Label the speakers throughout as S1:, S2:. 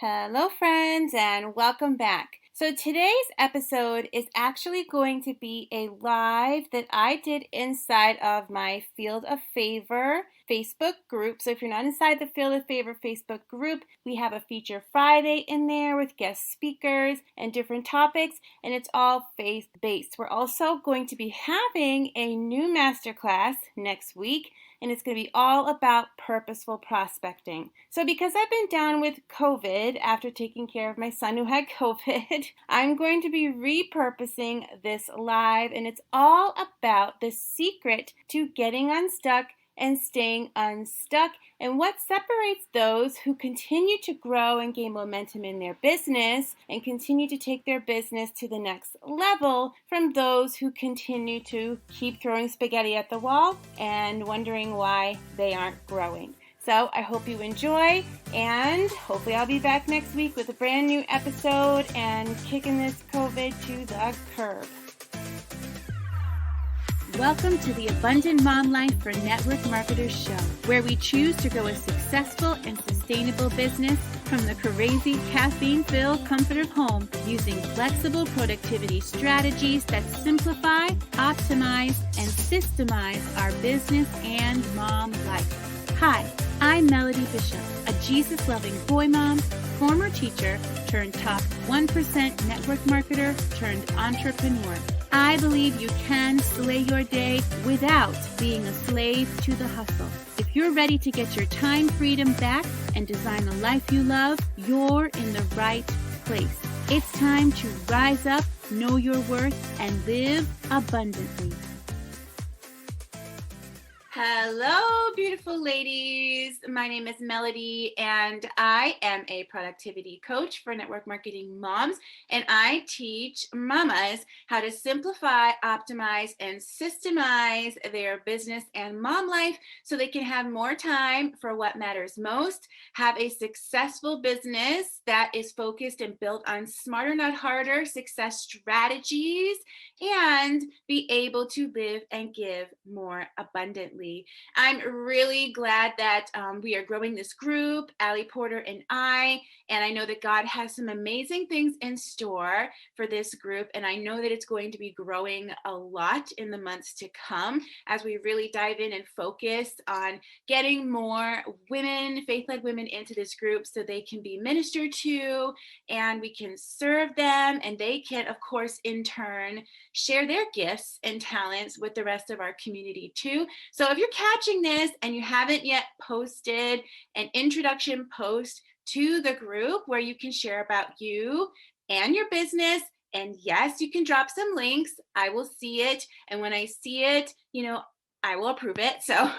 S1: Hello, friends, and welcome back. So, today's episode is actually going to be a live that I did inside of my Field of Favor Facebook group. So, if you're not inside the Field of Favor Facebook group, we have a Feature Friday in there with guest speakers and different topics, and it's all faith based. We're also going to be having a new masterclass next week, and it's going to be all about purposeful prospecting. So because I've been down with COVID after taking care of my son who had COVID, I'm going to be repurposing this live, and it's all about the secret to getting unstuck and staying unstuck, and what separates those who continue to grow and gain momentum in their business and continue to take their business to the next level from those who continue to keep throwing spaghetti at the wall and wondering why they aren't growing. So I hope you enjoy, and hopefully I'll be back next week with a brand new episode and kicking this COVID to the curb. Welcome to the Abundant Mom Life for Network Marketers show, where we choose to grow a successful and sustainable business from the crazy caffeine-filled comfort of home using flexible productivity strategies that simplify, optimize, and systemize our business and mom life. Hi, I'm Melody Bishop, a Jesus-loving boy mom, former teacher, turned top 1% network marketer, turned entrepreneur. I believe you can slay your day without being a slave to the hustle. If you're ready to get your time freedom back and design the life you love, you're in the right place. It's time to rise up, know your worth, and live abundantly. Hello, beautiful ladies. My name is Melody, and I am a productivity coach for network marketing moms, and I teach mamas how to simplify, optimize, and systemize their business and mom life so they can have more time for what matters most, have a successful business that is focused and built on smarter, not harder success strategies, and be able to live and give more abundantly. I'm really glad that we are growing this group, Allie Porter and I know that God has some amazing things in store for this group, and I know that it's going to be growing a lot in the months to come as we really dive in and focus on getting more women, faith-led women into this group so they can be ministered to and we can serve them, and they can, of course, in turn, share their gifts and talents with the rest of our community too. So if you're catching this and you haven't yet posted an introduction post to the group where you can share about you and your business, and yes, you can drop some links. I will see it. And when I see it, I will approve it. So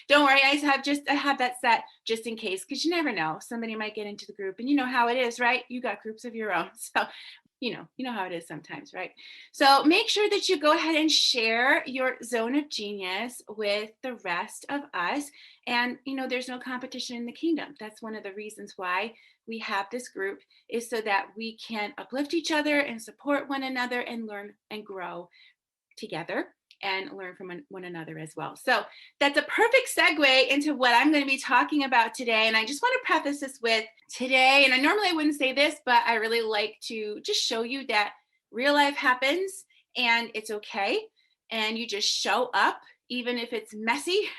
S1: don't worry. I have that set just in case, because you never know. Somebody might get into the group, and you know how it is, right? You got groups of your own. So you know how it is sometimes, right? So make sure that you go ahead and share your zone of genius with the rest of us. And, there's no competition in the kingdom. That's one of the reasons why we have this group, is so that we can uplift each other and support one another and learn and grow together and learn from one another as well. So that's a perfect segue into what I'm going to be talking about today. And I just want to preface this with today, and I normally wouldn't say this, but I really like to just show you that real life happens and it's okay. And you just show up, even if it's messy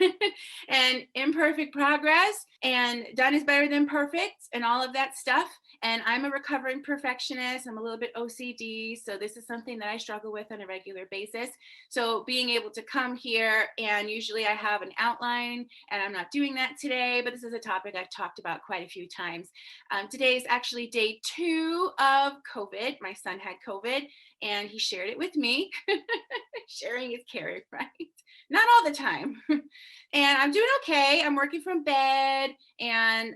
S1: and imperfect progress, and done is better than perfect and all of that stuff. And I'm a recovering perfectionist. I'm a little bit OCD. So this is something that I struggle with on a regular basis. So being able to come here, and usually I have an outline, and I'm not doing that today, but this is a topic I've talked about quite a few times. Today is actually day 2 of COVID. My son had COVID and he shared it with me. Sharing is caring, right? Not all the time. And I'm doing okay. I'm working from bed, and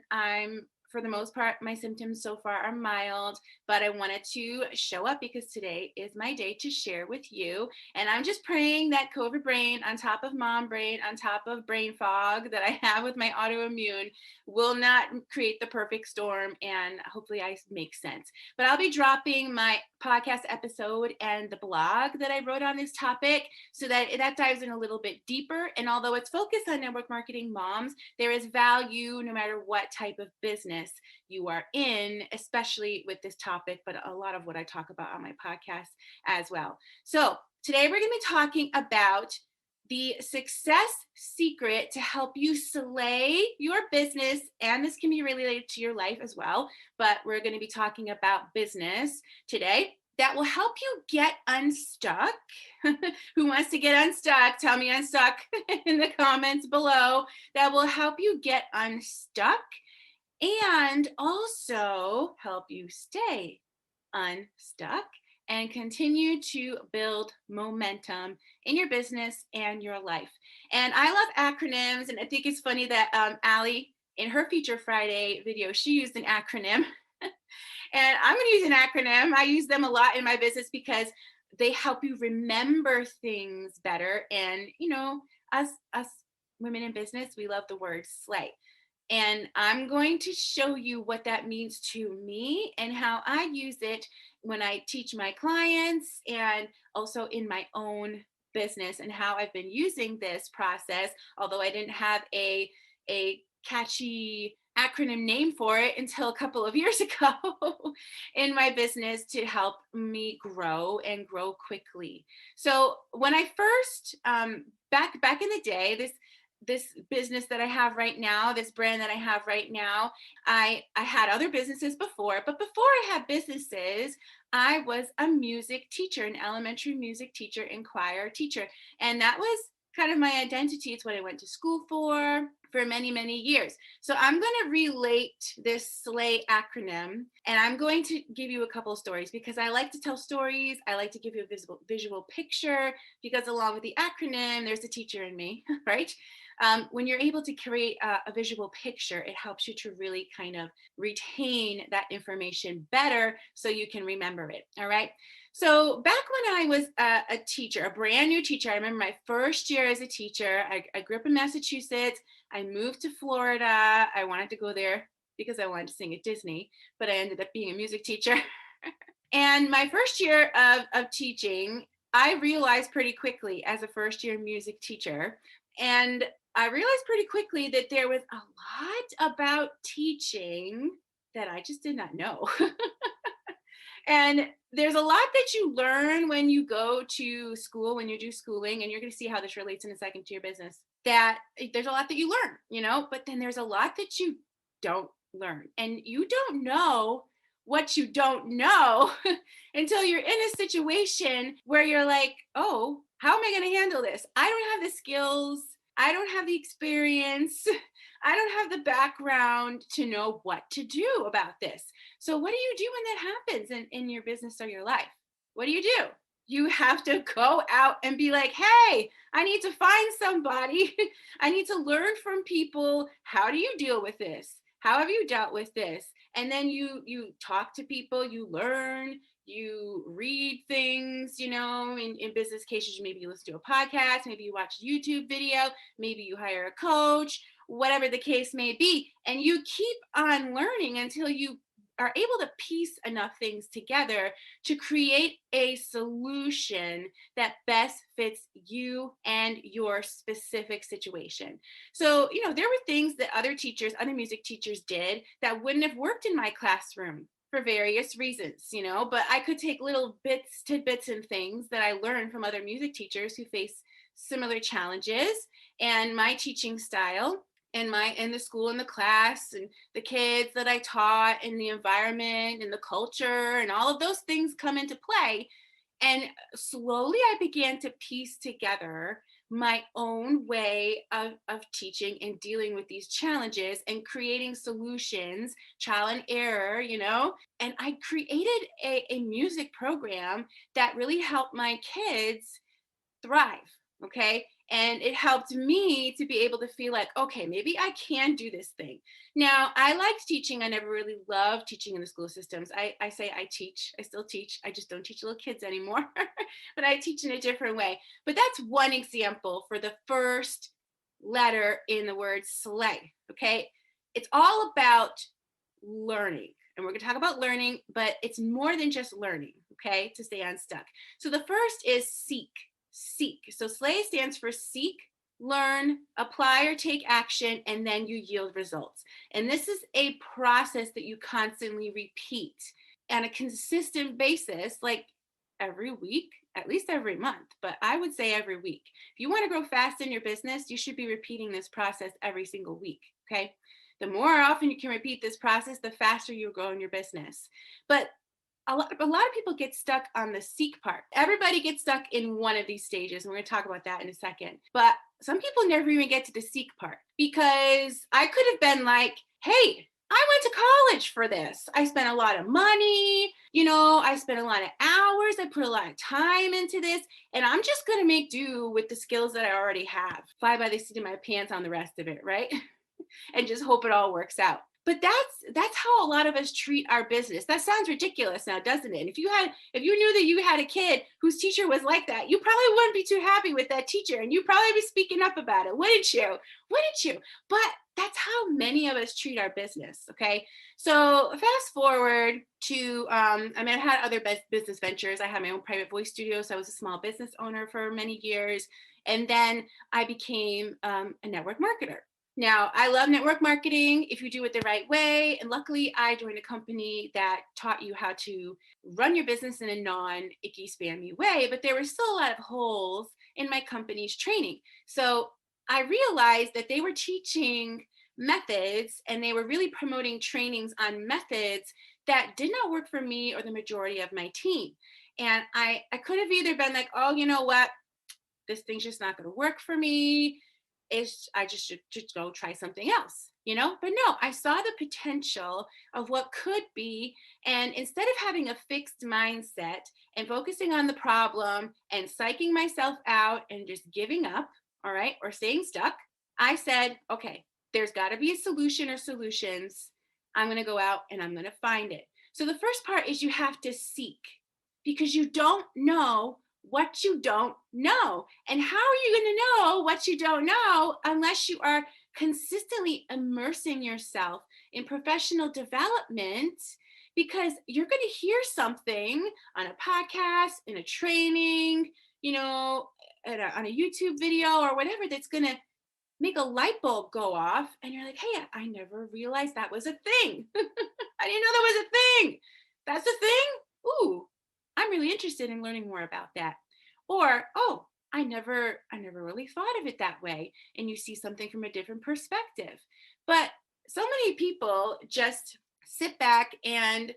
S1: for the most part, my symptoms so far are mild, but I wanted to show up because today is my day to share with you. And I'm just praying that COVID brain on top of mom brain, on top of brain fog that I have with my autoimmune, will not create the perfect storm, and hopefully I make sense. But I'll be dropping my podcast episode and the blog that I wrote on this topic so that dives in a little bit deeper. And although it's focused on network marketing moms, there is value no matter what type of business business you are in, especially with this topic, but a lot of what I talk about on my podcast as well. So today we're going to be talking about the success secret to help you slay your business. And this can be related to your life as well, but we're going to be talking about business today that will help you get unstuck. Who wants to get unstuck? Tell me unstuck in the comments below. That will help you get unstuck and also help you stay unstuck and continue to build momentum in your business and your life. And I love acronyms, and I think it's funny that Allie, in her Feature Friday video, she used an acronym. And I'm going to use an acronym. I use them a lot in my business because they help you remember things better. And, you know, us women in business, we love the word slay. And I'm going to show you what that means to me and how I use it when I teach my clients and also in my own business, and how I've been using this process, although I didn't have a catchy acronym name for it until a couple of years ago in my business to help me grow and grow quickly. So when I first back in the day, this business that I have right now, this brand that I have right now, I had other businesses before, but before I had businesses, I was a music teacher, an elementary music teacher and choir teacher. And that was kind of my identity. It's what I went to school for many, many years. So I'm going to relate this SLAY acronym, and I'm going to give you a couple of stories because I like to tell stories. I like to give you a visual picture because along with the acronym, there's a teacher in me, right? When you're able to create a visual picture, it helps you to really kind of retain that information better so you can remember it. All right. So back when I was a teacher, a brand new teacher, I remember my first year as a teacher. I grew up in Massachusetts. I moved to Florida. I wanted to go there because I wanted to sing at Disney, but I ended up being a music teacher. And my first year of teaching, I realized pretty quickly as a first year music teacher, and I realized pretty quickly that there was a lot about teaching that I just did not know. And there's a lot that you learn when you go to school, when you do schooling, and you're going to see how this relates in a second to your business, that there's a lot that you learn, you know, but then there's a lot that you don't learn. And you don't know what you don't know until you're in a situation where you're like, oh, how am I going to handle this? I don't have the skills. I don't have the experience. I don't have the background to know what to do about this. So what do you do when that happens in your business or your life? What do? You have to go out and be like, hey, I need to find somebody. I need to learn from people. How do you deal with this? How have you dealt with this? And then you talk to people, you learn, you read things, you know, in business cases, maybe you listen to a podcast, maybe you watch a YouTube video, maybe you hire a coach, whatever the case may be. And you keep on learning until you are able to piece enough things together to create a solution that best fits you and your specific situation. So, you know, there were things that other music teachers did that wouldn't have worked in my classroom for various reasons, you know, but I could take little tidbits and things that I learned from other music teachers who face similar challenges, and my teaching style in the school and the class and the kids that I taught and the environment and the culture and all of those things come into play. And slowly I began to piece together my own way of teaching and dealing with these challenges and creating solutions, trial and error, you know. And I created a music program that really helped my kids thrive. Okay. And it helped me to be able to feel like, okay, maybe I can do this thing. Now, I liked teaching. I never really loved teaching in the school systems. I say I teach. I still teach. I just don't teach little kids anymore. But I teach in a different way. But that's one example for the first letter in the word slay. Okay. It's all about learning. And we're going to talk about learning, but it's more than just learning. Okay. To stay unstuck. So the first is seek. Seek. So SLAY stands for seek, learn, apply or take action, and then you yield results. And this is a process that you constantly repeat on a consistent basis, like every week, at least every month, but I would say every week. If you want to grow fast in your business, you should be repeating this process every single week. Okay. The more often you can repeat this process, the faster you grow in your business. But a lot of people get stuck on the seek part. Everybody gets stuck in one of these stages, and we're going to talk about that in a second. But some people never even get to the seek part, because I could have been like, hey, I went to college for this. I spent a lot of money, I spent a lot of hours, I put a lot of time into this, and I'm just going to make do with the skills that I already have. Fly by the seat of my pants on the rest of it, right? And just hope it all works out. But that's how a lot of us treat our business. That sounds ridiculous now, doesn't it? And if you knew that you had a kid whose teacher was like that, you probably wouldn't be too happy with that teacher, and you'd probably be speaking up about it, wouldn't you? Wouldn't you? But that's how many of us treat our business. Okay, so fast forward to I had other business ventures. I had my own private voice studio, so I was a small business owner for many years, and then I became a network marketer. Now, I love network marketing if you do it the right way. And luckily, I joined a company that taught you how to run your business in a non-icky, spammy way. But there were still a lot of holes in my company's training. So I realized that they were teaching methods, and they were really promoting trainings on methods that did not work for me or the majority of my team. And I could have either been like, oh, you know what? This thing's just not going to work for me. I just should go try something else, But no, I saw the potential of what could be. And instead of having a fixed mindset and focusing on the problem and psyching myself out and just giving up, all right, or staying stuck, I said, okay, there's got to be a solution or solutions. I'm going to go out and I'm going to find it. So the first part is you have to seek, because you don't know what you don't know. And how are you going to know what you don't know unless you are consistently immersing yourself in professional development? Because you're going to hear something on a podcast, in a training, on a YouTube video or whatever, that's going to make a light bulb go off. And you're like, hey, I never realized that was a thing. I didn't know that was a thing. That's a thing? Ooh, I'm really interested in learning more about that. Or, oh, I never really thought of it that way. And you see something from a different perspective. But so many people just sit back and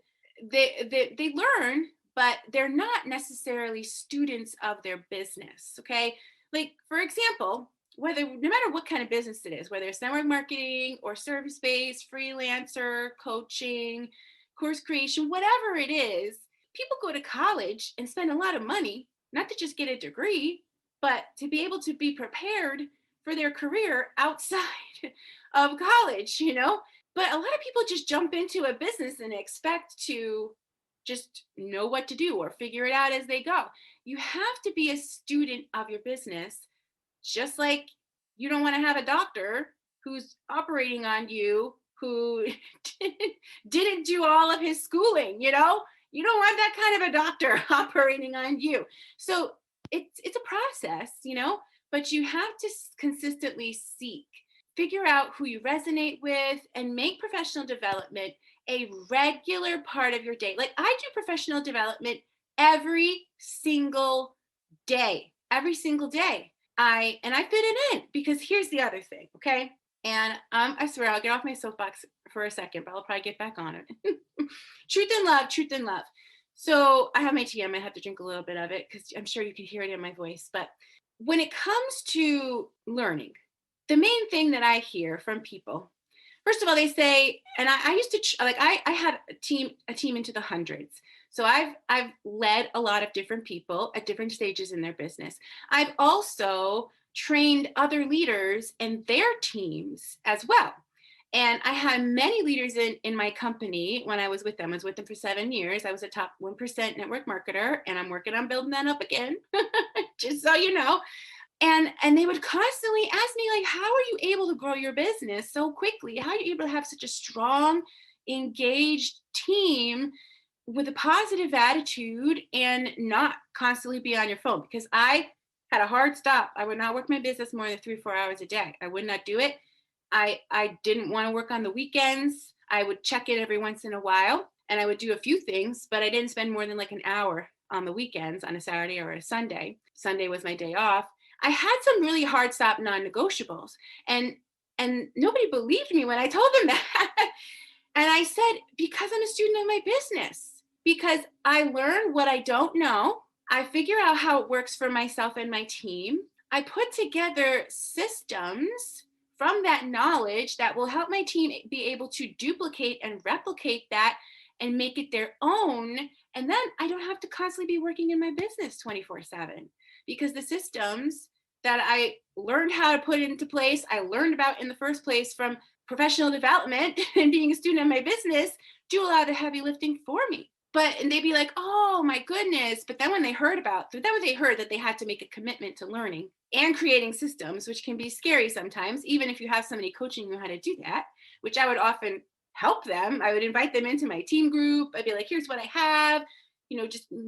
S1: they learn, but they're not necessarily students of their business. Okay. Like, for example, no matter what kind of business it is, whether it's network marketing or service-based, freelancer, coaching, course creation, whatever it is, people go to college and spend a lot of money, not to just get a degree, but to be able to be prepared for their career outside of college, But a lot of people just jump into a business and expect to just know what to do or figure it out as they go. You have to be a student of your business, just like you don't want to have a doctor who's operating on you who didn't do all of his schooling, You don't want that kind of a doctor operating on you. So it's a process, but you have to consistently seek, figure out who you resonate with, and make professional development a regular part of your day. Like, I do professional development every single day. Every single day. I fit it in, because here's the other thing, okay? And I swear I'll get off my soapbox for a second, but I'll probably get back on it. Truth and love, truth and love. So I have my tea. I might have to drink a little bit of it because I'm sure you can hear it in my voice. But when it comes to learning, the main thing that I hear from people, first of all, they say, and I used to I had a team into the hundreds. So I've led a lot of different people at different stages in their business. I've also trained other leaders and their teams as well. And I had many leaders in my company when I was with them. I was with them for 7 years. I was a top 1% network marketer, and I'm working on building that up again, just so you know. And they would constantly ask me, like, how are you able to grow your business so quickly? How are you able to have such a strong, engaged team with a positive attitude and not constantly be on your phone? Because I had a hard stop. I would not work my business more than 3 or 4 hours a day. I would not do it. I didn't want to work on the weekends. I would check it every once in a while and I would do a few things, but I didn't spend more than like an hour on the weekends on a Saturday or a Sunday. Sunday was my day off. I had some really hard stop non-negotiables, and nobody believed me when I told them that. And I said, because I'm a student of my business, because I learn what I don't know. I figure out how it works for myself and my team. I put together systems from that knowledge that will help my team be able to duplicate and replicate that and make it their own. And then I don't have to constantly be working in my business 24/7, because the systems that I learned how to put into place, I learned about in the first place from professional development and being a student of my business, do a lot of the heavy lifting for me. And they'd be like, oh my goodness. But then when they heard that they had to make a commitment to learning and creating systems, which can be scary sometimes, even if you have somebody coaching you how to do that, which I would often help them. I would invite them into my team group. I'd be like, here's what I have,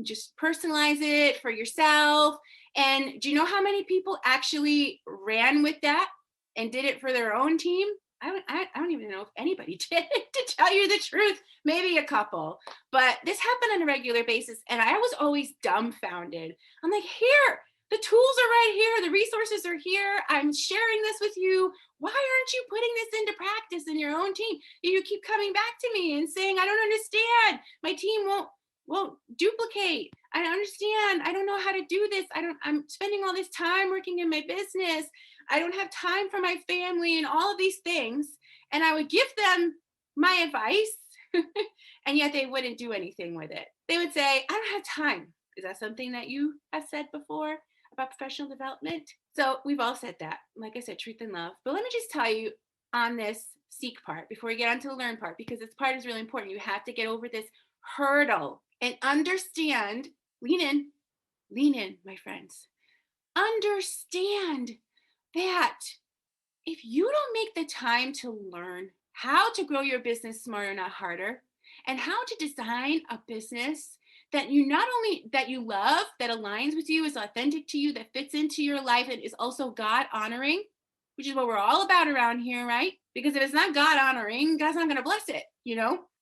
S1: just personalize it for yourself. And do you know how many people actually ran with that and did it for their own team? I don't even know if anybody did, to tell you the truth. Maybe a couple, but this happened on a regular basis. And I was always dumbfounded. I'm like, here, the tools are right here. The resources are here. I'm sharing this with you. Why aren't you putting this into practice in your own team? You keep coming back to me and saying, I don't understand. My team won't duplicate. I don't understand. I don't know how to do this. I'm spending all this time working in my business. I don't have time for my family and all of these things. And I would give them my advice and yet they wouldn't do anything with it. They would say, I don't have time. Is that something that you have said before about professional development? So we've all said that. Like I said, truth and love. But let me just tell you on this seek part before we get on to the learn part, because this part is really important. You have to get over this hurdle and understand, lean in, my friends. Understand that if you don't make the time to learn how to grow your business smarter, not harder, and how to design a business that you not only that you love, that aligns with you, is authentic to you, that fits into your life, and is also God honoring, which is what we're all about around here, right? Because if it's not God honoring, God's not going to bless it,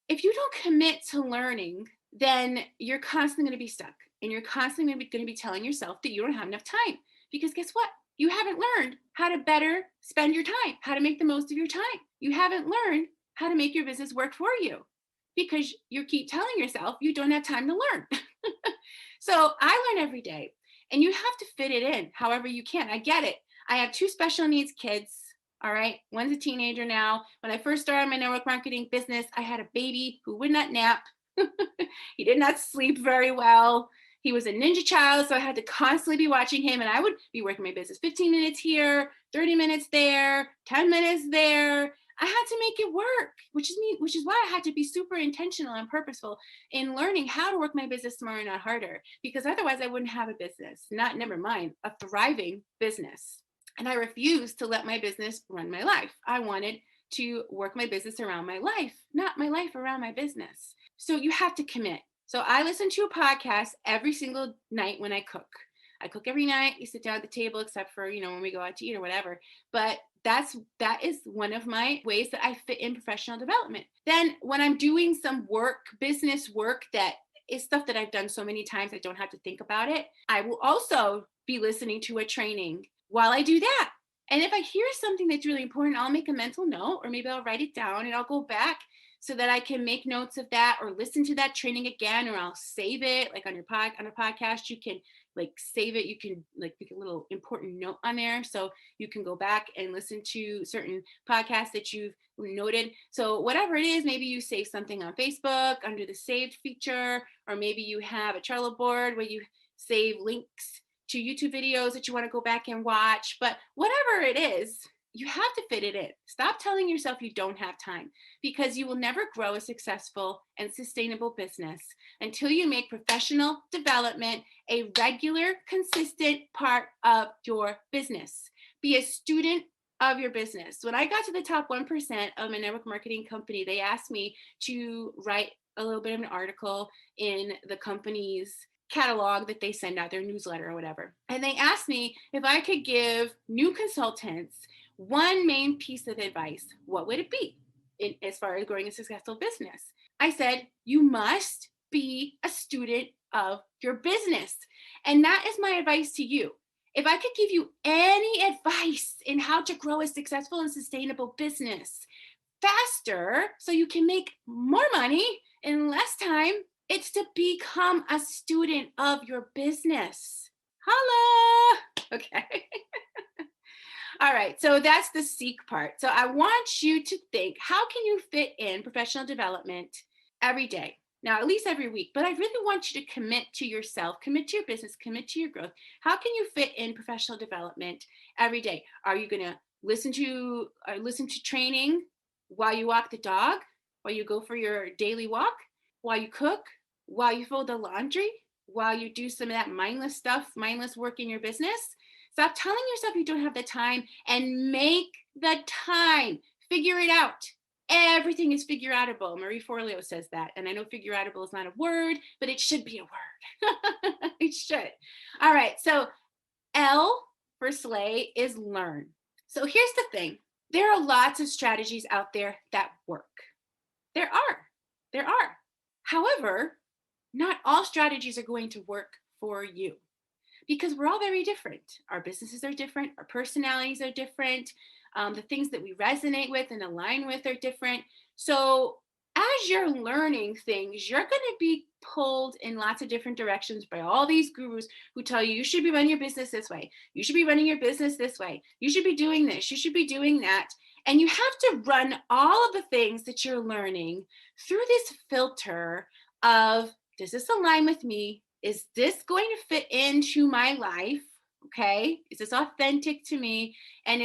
S1: If you don't commit to learning, then you're constantly going to be stuck, and you're constantly going to be telling yourself that you don't have enough time. Because guess what? You haven't learned how to better spend your time, how to make the most of your time. You haven't learned how to make your business work for you, because you keep telling yourself you don't have time to learn. So I learn every day, and you have to fit it in however you can. I get it. I have 2 special needs kids. All right. One's a teenager now. When I first started my network marketing business, I had a baby who would not nap. He did not sleep very well. He was a ninja child, so I had to constantly be watching him, and I would be working my business 15 minutes here, 30 minutes there, 10 minutes there. I had to make it work, which is why I had to be super intentional and purposeful in learning how to work my business smarter, not harder, because otherwise I wouldn't have a business, never mind, a thriving business. And I refused to let my business run my life. I wanted to work my business around my life, not my life around my business. So you have to commit. So I listen to a podcast every single night when I cook. I cook every night. You sit down at the table, except for, when we go out to eat or whatever. But that is one of my ways that I fit in professional development. Then when I'm doing some work, business work, that is stuff that I've done so many times, I don't have to think about it, I will also be listening to a training while I do that. And if I hear something that's really important, I'll make a mental note, or maybe I'll write it down and I'll go back so that I can make notes of that, or listen to that training again, or I'll save it. Like on a podcast, you can save it. You can make a little important note on there, so you can go back and listen to certain podcasts that you've noted. So whatever it is, maybe you save something on Facebook under the saved feature, or maybe you have a Trello board where you save links to YouTube videos that you want to go back and watch. But whatever it is, you have to fit it in. Stop telling yourself you don't have time, because you will never grow a successful and sustainable business until you make professional development a regular, consistent part of your business. Be a student of your business. When I got to the top 1% of my network marketing company, they asked me to write a little bit of an article in the company's catalog that they send out, their newsletter or whatever. And they asked me if I could give new consultants one main piece of advice. What would it be as far as growing a successful business? I said, you must be a student of your business. And that is my advice to you. If I could give you any advice in how to grow a successful and sustainable business faster so you can make more money in less time, it's to become a student of your business. Holla! Okay. All right. So that's the seek part. So I want you to think, how can you fit in professional development every day? Now, at least every week, but I really want you to commit to yourself, commit to your business, commit to your growth. How can you fit in professional development every day? Are you going to listen to training while you walk the dog, while you go for your daily walk, while you cook, while you fold the laundry, while you do some of that mindless stuff, mindless work in your business? Stop telling yourself you don't have the time and make the time. Figure it out. Everything is figure outable. Marie Forleo says that. And I know figure outable is not a word, but it should be a word. It should. All right. So L for slay is learn. So here's the thing. There are lots of strategies out there that work. There are. However, not all strategies are going to work for you, because we're all very different. Our businesses are different. Our personalities are different. The things that we resonate with and align with are different. So as you're learning things, you're going to be pulled in lots of different directions by all these gurus who tell you should be running your business this way. You should be running your business this way. You should be doing this. You should be doing that. And you have to run all of the things that you're learning through this filter of, does this align with me? Is this going to fit into my life? Okay. Is this authentic to me? And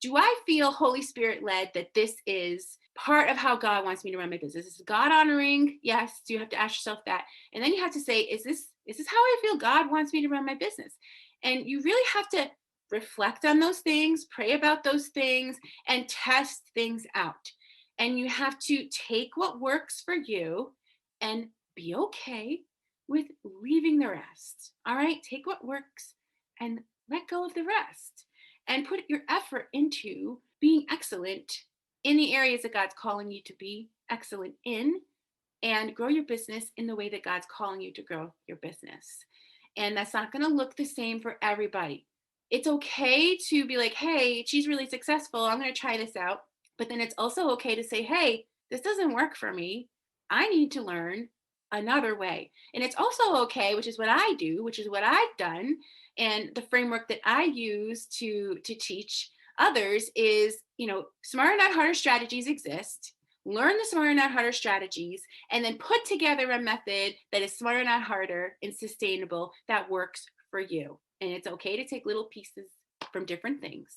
S1: do I feel Holy Spirit led that this is part of how God wants me to run my business? Is God honoring? Yes. You have to ask yourself that. And then you have to say, is this how I feel God wants me to run my business? And you really have to reflect on those things, pray about those things, and test things out. And you have to take what works for you and be okay with leaving the rest. All right, take what works and let go of the rest, and put your effort into being excellent in the areas that God's calling you to be excellent in, and grow your business in the way that God's calling you to grow your business. And that's not going to look the same for everybody. It's okay to be like, hey, she's really successful, I'm going to try this out. But then it's also okay to say, hey, this doesn't work for me. I need to learn another way. And it's also okay, which is what I do, which is what I've done, and the framework that I use to teach others is, smarter, not harder strategies exist. Learn the smarter, not harder strategies, and then put together a method that is smarter, not harder, and sustainable, that works for you. And it's okay to take little pieces from different things.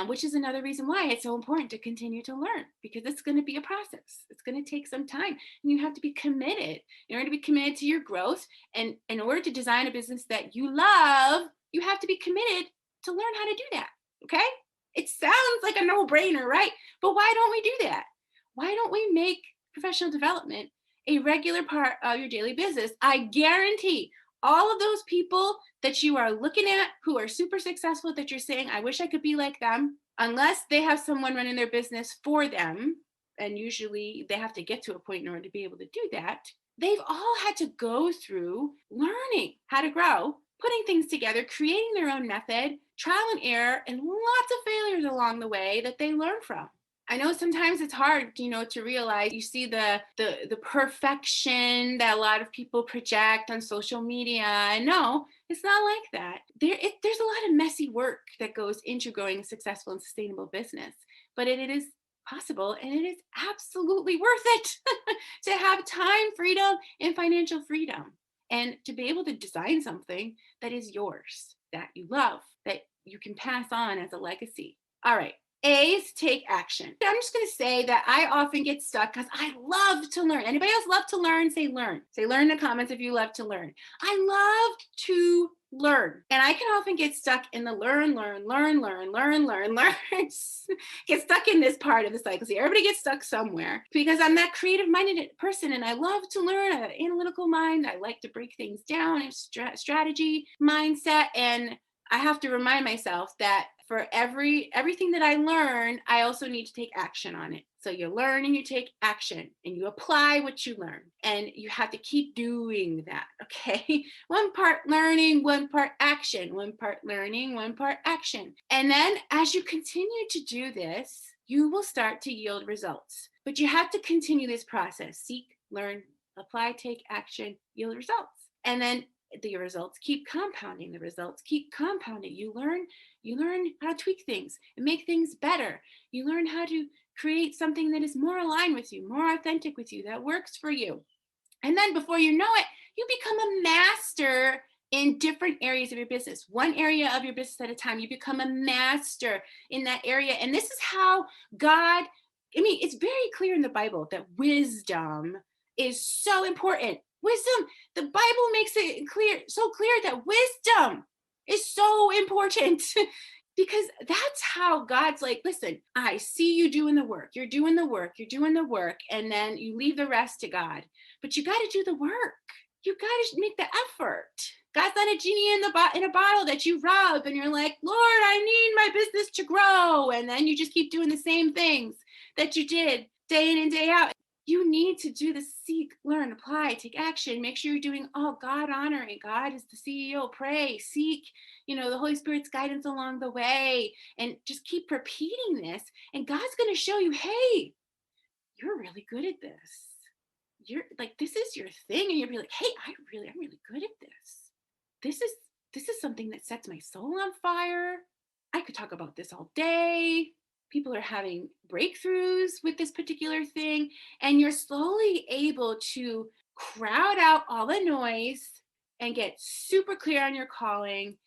S1: Which is another reason why it's so important to continue to learn, because it's going to be a process. It's going to take some time, and you have to be committed. In order to be committed to your growth, and in order to design a business that you love, you have to be committed to learn how to do that. Okay? It sounds like a no-brainer, right? But why don't we do that? Why don't we make professional development a regular part of your daily business? I guarantee all of those people that you are looking at who are super successful, that you're saying, I wish I could be like them, unless they have someone running their business for them, and usually they have to get to a point in order to be able to do that, they've all had to go through learning how to grow, putting things together, creating their own method, trial and error, and lots of failures along the way that they learn from. I know sometimes it's hard, to realize. You see the perfection that a lot of people project on social media. And no, it's not like that. There's a lot of messy work that goes into growing a successful and sustainable business, but it is possible, and it is absolutely worth it to have time freedom and financial freedom, and to be able to design something that is yours, that you love, that you can pass on as a legacy. All right. A is take action. I'm just going to say that I often get stuck because I love to learn. Anybody else love to learn? Say learn. Say learn in the comments if you love to learn. I love to learn. And I can often get stuck in the learn. Get stuck in this part of the cycle. See, everybody gets stuck somewhere because I'm that creative-minded person and I love to learn. I have an analytical mind. I like to break things down and strategy mindset. And I have to remind myself that for everything that I learn, I also need to take action on it. So you learn and you take action and you apply what you learn. And you have to keep doing that, okay? One part learning, one part action, one part learning, one part action. And then as you continue to do this, you will start to yield results. But you have to continue this process. Seek, learn, apply, take action, yield results. And then the results keep compounding. The results keep compounding. You learn how to tweak things and make things better. You learn how to create something that is more aligned with you, more authentic with you, that works for you. And then before you know it, you become a master in different areas of your business. One area of your business at a time. You become a master in that area. And this is how God, it's very clear in the Bible that wisdom is so important. Wisdom, the Bible makes it so clear that wisdom is so important because that's how God's like, listen, I see you doing the work. You're doing the work. And then you leave the rest to God. But you got to do the work. You got to make the effort. God's not a genie in a bottle that you rub and you're like, Lord, I need my business to grow. And then you just keep doing the same things that you did day in and day out. You need to do the seek, learn, apply, take action. Make sure you're doing all God honoring. God is the CEO. Pray, seek, the Holy Spirit's guidance along the way. And just keep repeating this. And God's going to show you, hey, you're really good at this. You're like, this is your thing. And you'll be like, hey, I'm really good at this. This is something that sets my soul on fire. I could talk about this all day. People are having breakthroughs with this particular thing, and you're slowly able to crowd out all the noise and get super clear on your calling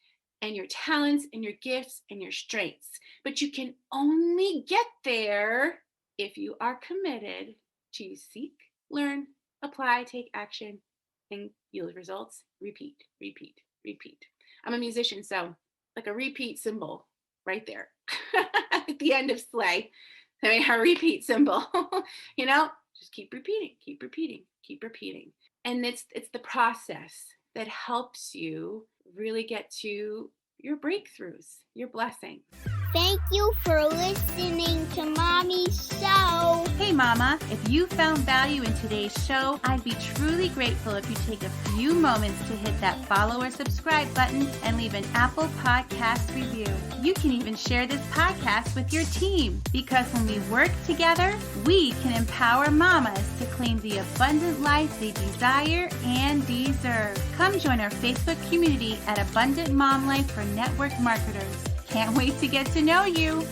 S1: and your talents and your gifts and your strengths. But you can only get there if you are committed to seek, learn, apply, take action, and yield results. Repeat. I'm a musician, so like a repeat cymbal right there. At the end of Slay, a repeat symbol, just keep repeating. And it's the process that helps you really get to your breakthroughs, your blessings.
S2: Thank you for listening to Mommy's show.
S3: Hey Mama, if you found value in today's show, I'd be truly grateful if you take a few moments to hit that follow or subscribe button and leave an Apple Podcast review. You can even share this podcast with your team because when we work together, we can empower mamas to claim the abundant life they desire and deserve. Come join our Facebook community at Abundant Mom Life for Network Marketers. Can't wait to get to know you.